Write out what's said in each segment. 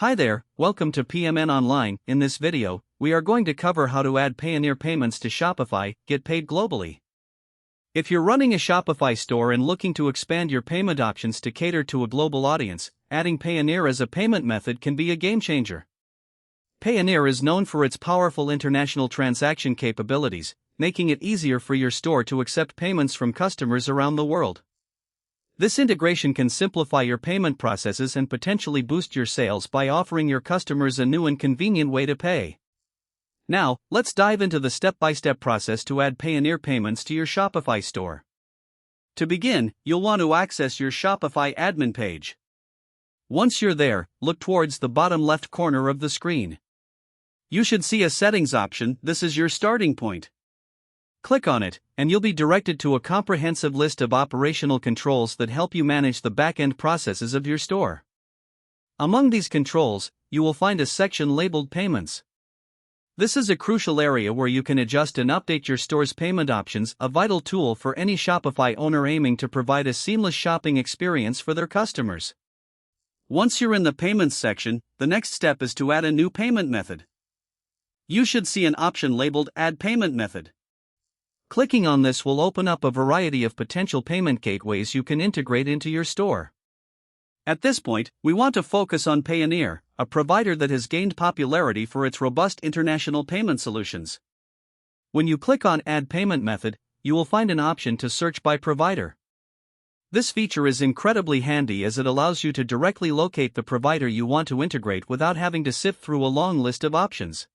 Hi there, welcome to PMN Online. In this video, we are going to cover how to add Payoneer Payments to Shopify, get paid globally. If you're running a Shopify store and looking to expand your payment options to cater to a global audience, adding Payoneer as a payment method can be a game changer. Payoneer is known for its powerful international transaction capabilities, making it easier for your store to accept payments from customers around the world. This integration can simplify your payment processes and potentially boost your sales by offering your customers a new and convenient way to pay. Now, let's dive into the step-by-step process to add Payoneer Payments to your Shopify store. To begin, you'll want to access your Shopify admin page. Once you're there, look towards the bottom left corner of the screen. You should see a settings option. This is your starting point. Click on it, and you'll be directed to a comprehensive list of operational controls that help you manage the back-end processes of your store. Among these controls, you will find a section labeled Payments. This is a crucial area where you can adjust and update your store's payment options, a vital tool for any Shopify owner aiming to provide a seamless shopping experience for their customers. Once you're in the Payments section, the next step is to add a new payment method. You should see an option labeled Add Payment Method. Clicking on this will open up a variety of potential payment gateways you can integrate into your store. At this point, we want to focus on Payoneer, a provider that has gained popularity for its robust international payment solutions. When you click on Add Payment Method, you will find an option to search by provider. This feature is incredibly handy as it allows you to directly locate the provider you want to integrate without having to sift through a long list of options.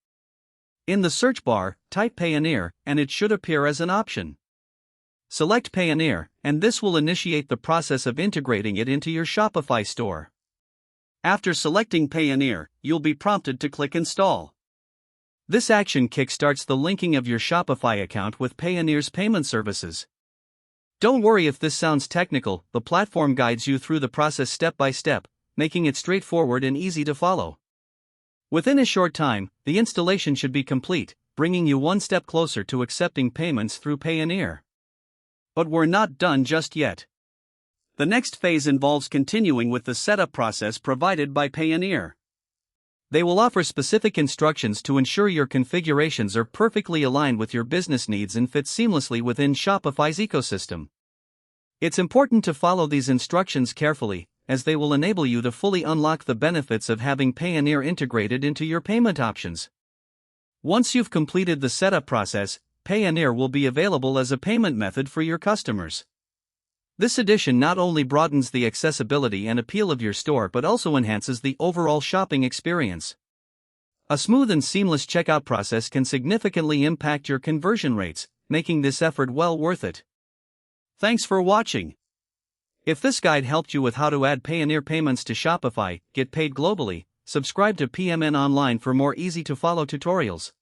In the search bar, type Payoneer, and it should appear as an option. Select Payoneer, and this will initiate the process of integrating it into your Shopify store. After selecting Payoneer, you'll be prompted to click Install. This action kickstarts the linking of your Shopify account with Payoneer's payment services. Don't worry if this sounds technical, the platform guides you through the process step by step, making it straightforward and easy to follow. Within a short time, the installation should be complete, bringing you one step closer to accepting payments through Payoneer. But we're not done just yet. The next phase involves continuing with the setup process provided by Payoneer. They will offer specific instructions to ensure your configurations are perfectly aligned with your business needs and fit seamlessly within Shopify's ecosystem. It's important to follow these instructions carefully, as they will enable you to fully unlock the benefits of having Payoneer integrated into your payment options. Once you've completed the setup process, Payoneer will be available as a payment method for your customers. This addition not only broadens the accessibility and appeal of your store but also enhances the overall shopping experience. A smooth and seamless checkout process can significantly impact your conversion rates, making this effort well worth it. Thanks for watching. If this guide helped you with how to add Payoneer Payments to Shopify, get paid globally, subscribe to PMN Online for more easy-to-follow tutorials.